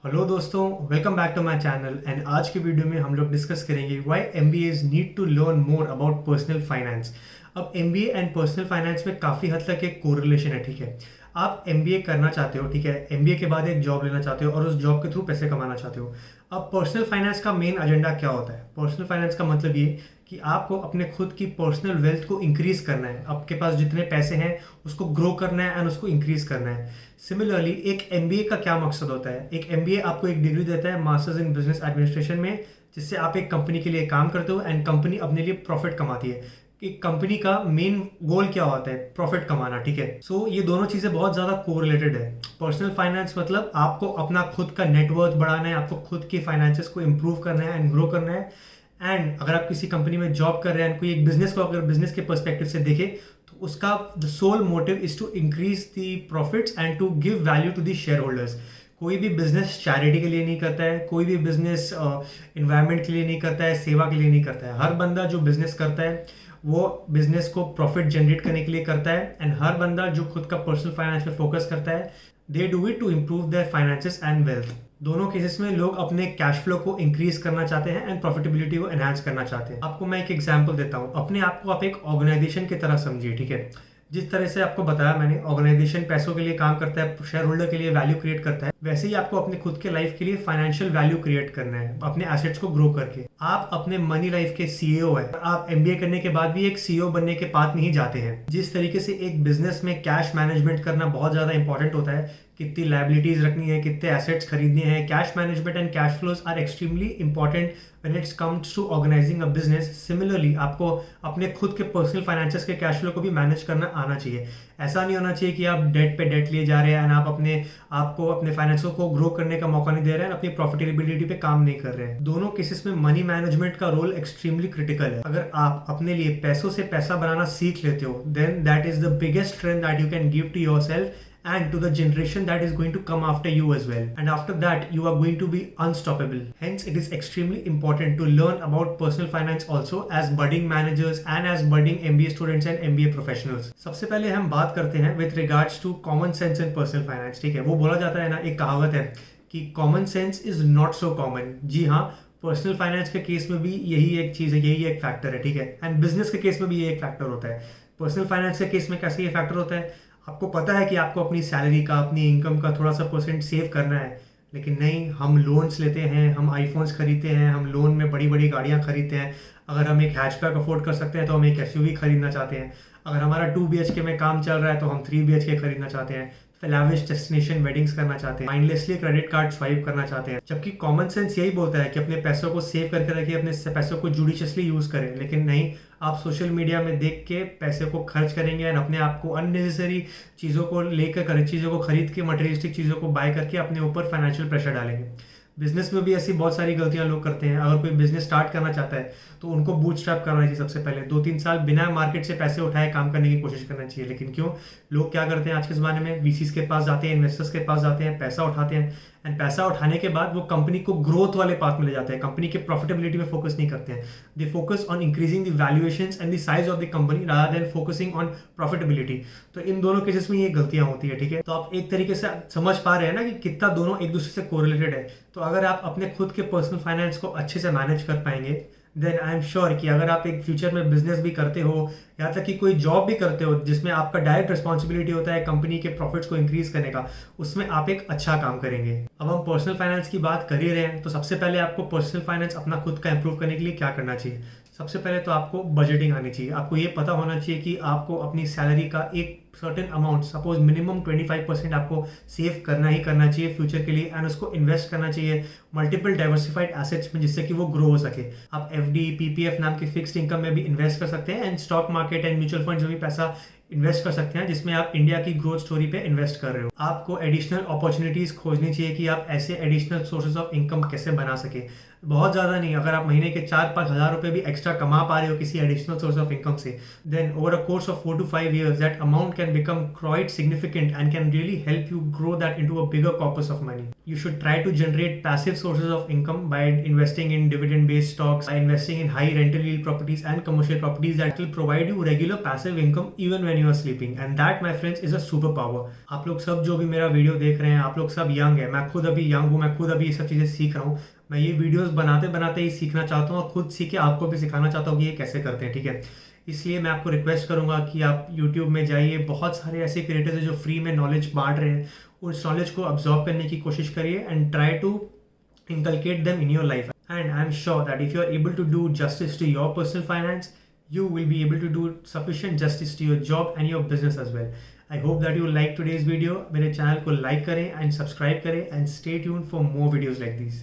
Hello दोस्तों, welcome back to my channel. And आज की वीडियो में हम लोग डिस्कस करेंगे why MBAs need to learn more about personal finance. अब एमबीए एंड पर्सनल फाइनेंस में काफ़ी हद तक एक कोरिलेशन है, ठीक है। आप एमबीए करना चाहते हो, ठीक है, एमबीए के बाद एक जॉब लेना चाहते हो और उस जॉब के थ्रू पैसे कमाना चाहते हो। अब पर्सनल फाइनेंस का मेन एजेंडा क्या होता है? पर्सनल फाइनेंस का मतलब ये कि आपको अपने खुद की पर्सनल वेल्थ को इंक्रीज करना है। आपके पास जितने पैसे हैं उसको ग्रो करना है एंड उसको इंक्रीज करना है। सिमिलरली एक एमबीए का क्या मकसद होता है? एक एमबीए आपको एक डिग्री देता है, मास्टर्स इन बिजनेस एडमिनिस्ट्रेशन में, जिससे आप एक कंपनी के लिए काम करते हो एंड कंपनी अपने लिए प्रॉफिट कमाती है। एक कंपनी का मेन गोल क्या होता है? प्रॉफिट कमाना, ठीक है। सो ये दोनों चीज़ें बहुत ज़्यादा कोरिलेटेड है। पर्सनल फाइनेंस मतलब आपको अपना खुद का नेटवर्थ बढ़ाना है, आपको खुद की फाइनेंसेस को इम्प्रूव करना है एंड ग्रो करना है। एंड अगर आप किसी कंपनी में जॉब कर रहे हैं, कोई एक बिजनेस को अगर बिजनेस के पर्सपेक्टिव से देखें तो उसका the sole motive is to increase the profits and to give value to the shareholders. कोई भी बिजनेस चैरिटी के लिए नहीं करता है, कोई भी बिजनेस इन्वायरमेंट के लिए नहीं करता है, सेवा के लिए नहीं करता है। हर बंदा जो बिजनेस करता है वो बिजनेस को प्रॉफिट जनरेट करने के लिए करता है। एंड हर बंदा जो खुद का पर्सनल फाइनेंस पे फोकस करता है, they do it to improve their finances and wealth. दोनों केसेस में लोग अपने कैश फ्लो को इंक्रीज करना चाहते हैं एंड प्रॉफिटेबिलिटी को एनहांस करना चाहते हैं। आपको मैं एक एग्जांपल देता हूं। अपने आप को आप एक ऑर्गेनाइजेशन की तरह समझिए, ठीक है। जिस तरह से आपको बताया मैंने, ऑर्गेनाइजेशन पैसों के लिए काम करता है, शेयर होल्डर के लिए वैल्यू क्रिएट करता है, वैसे ही आपको अपने खुद के लाइफ के लिए फाइनेंशियल वैल्यू क्रिएट करना है अपने एसेट्स को ग्रो करके। आप अपने मनी लाइफ के सीईओ है। आप एमबीए करने के बाद भी एक सीईओ बनने के पाथ में ही जाते हैं। जिस तरीके से एक बिजनेस में कैश मैनेजमेंट करना बहुत ज्यादा इंपॉर्टेंट होता है, कितनी लायबिलिटीज रखनी है, कितने एसेट्स खरीदने हैं, cash management and cash flows are extremely important when it's comes to organising a business. Similarly आपको अपने खुद के पर्सनल फाइनेंसेस के कैश फ्लो को भी मैनेज करना आना चाहिए। ऐसा नहीं होना चाहिए कि आप डेट पे डेट लिए जा रहे हैं एंड आप आपको अपने फाइनेंसों को ग्रो करने का मौका नहीं दे रहे हैं, अपनी प्रॉफिटेबिलिटी पे काम नहीं कर रहे हैं। दोनों केसेस में मनी मैनेजमेंट का रोल एक्सट्रीमली क्रिटिकल है। अगर आप अपने लिए पैसों से पैसा बनाना सीख लेते हो, then that is the biggest strength that you can give to yourself and to the generation that is going to come after you as well. And after that you are going to be unstoppable. Hence it is extremely important to learn about personal finance also as budding managers and as budding MBA students and MBA professionals. सबसे पहले हम बात करते हैं with regards to common sense in personal finance, ठीक है। वो बोला जाता है ना, एक कहावत है कि common sense is not so common। जी हाँ, पर्सनल फाइनेंस के केस में भी यही एक चीज़ है, यही एक फैक्टर है, ठीक है। एंड बिजनेस के केस में भी ये एक फैक्टर होता है। पर्सनल फाइनेंस के केस में कैसे ये फैक्टर होता है? आपको पता है कि आपको अपनी सैलरी का, अपनी इनकम का थोड़ा सा परसेंट सेव करना है, लेकिन नहीं, हम लोन्स लेते हैं, हम आईफोन्स खरीदते हैं, हम लोन में बड़ी बड़ी गाड़ियाँ खरीदते हैं। अगर हम एक हैचबैक अफोर्ड कर सकते हैं तो हम एक एसयूवी खरीदना चाहते हैं। अगर हमारा 2 BHK में काम चल रहा है तो हम 3 BHK खरीदना चाहते हैं। लाविश डेस्टिनेशन वेडिंग्स करना चाहते हैं, माइंडलेसली क्रेडिट कार्ड स्वाइप करना चाहते हैं। जबकि कॉमन सेंस यही बोलता है कि अपने पैसों को सेव करके रखिए, अपने पैसों को जुडिशियसली यूज करें। लेकिन नहीं, आप सोशल मीडिया में देख के पैसे को खर्च करेंगे एंड अपने आप को अननेसेसरी चीज़ों को लेकर, चीज़ों को खरीद के, मटेरियलिस्टिक चीज़ों को बाय करके अपने ऊपर फाइनेंशियल प्रेशर डालेंगे। बिजनेस में भी ऐसी बहुत सारी गलतियां लोग करते हैं। अगर कोई बिजनेस स्टार्ट करना चाहता है तो उनको बूटस्ट्रैप करना चाहिए। सबसे पहले 2-3 साल बिना मार्केट से पैसे उठाए काम करने की कोशिश करना चाहिए। लेकिन क्यों लोग क्या करते हैं आज के ज़माने में? वीसीज के पास जाते हैं, इन्वेस्टर्स के पास जाते हैं, पैसा उठाते हैं एंड पैसा उठाने के बाद वो कंपनी को ग्रोथ वाले पाथ में ले जाते हैं, कंपनी के प्रॉफिटेबिलिटी में फोकस नहीं करते हैं। They focus on increasing the valuations and the size of the company rather than focusing on profitability. तो इन दोनों केसेस में ये गलतियां होती है, ठीक है। तो आप एक तरीके से समझ पा रहे हैं ना कि कितना दोनों एक दूसरे से कोरिलेटेड है। तो अगर आप अपने खुद के पर्सनल फाइनेंस को अच्छे से मैनेज कर पाएंगे, देन आई एम श्योर कि अगर आप एक फ्यूचर में बिजनेस भी करते हो, यहाँ तक कि कोई जॉब भी करते हो जिसमें आपका डायरेक्ट रिस्पॉन्सिबिलिटी होता है कंपनी के प्रॉफिट्स को इंक्रीज करने का, उसमें आप एक अच्छा काम करेंगे। अब हम पर्सनल फाइनेंस की बात कर ही रहे हैं, तो सबसे पहले आपको पर्सनल फाइनेंस अपना खुद का इंप्रूव करने के लिए क्या करना चाहिए? सबसे पहले तो आपको बजटिंग आनी चाहिए। आपको ये पता होना चाहिए कि आपको अपनी सैलरी का एक सर्टेन अमाउंट, सपोज मिनिमम 25% आपको सेव करना ही करना चाहिए फ्यूचर के लिए एंड उसको इन्वेस्ट करना चाहिए मल्टीपल डाइवर्सिफाइड एसेट्स में, जिससे कि वो ग्रो हो सके। आप एफडी, पीपीएफ नाम की फिक्स्ड इनकम में भी इन्वेस्ट कर सकते हैं and stock market and mutual funds में भी पैसा इन्वेस्ट कर सकते हैं, जिसमें आप इंडिया की ग्रोथ स्टोरी पे इन्वेस्ट कर रहे हो। आपको एडिशनल अपॉर्चुनिटीज खोजनी चाहिए कि आप ऐसे एडिशनल सोर्सेज ऑफ इनकम कैसे बना सके। बहुत ज़्यादा नहीं, अगर आप महीने के 4-5 हज़ार रुपये भी एक्स्ट्रा कमा पा रहे हो किसी एडिशनल सोर्स ऑफ इनकम से, then over a course of 4 to 5 years that amount can become quite significant and can really help you grow that into a bigger corpus of money. You should try to generate passive sources of income by investing in dividend-based stocks, by investing in high rental yield properties and commercial properties that will provide you regular passive income even when you are sleeping. And that, my friends, is a superpower. आप लोग सब जो भी मेरा video देख रहे हैं, आप लोग सब यंग है, मैं खुद अभी यंग हूँ, मैं खुद अभी ये सब चीज़ें सीख रहा हूँ. मैं ये वीडियोस बनाते बनाते ही सीखना चाहता हूँ और खुद सीख के आपको भी सिखाना चाहता हूँ कि ये कैसे करते हैं, ठीक है. इसलिए मैं आपको रिक्वेस्ट करूंगा कि आप YouTube में जाइए, बहुत सारे ऐसे क्रिएटर्स हैं जो फ्री में नॉलेज बांट रहे हैं. उस नॉलेज को अब्जॉर्ब करने की कोशिश करिए and try to inculcate them in your life. And I'm sure that if you're able to do justice to your personal finance, you will be able to do sufficient justice to your job and your business as well. I hope that you like today's video. मेरे channel को like करें and subscribe करें and stay tuned for more videos like these.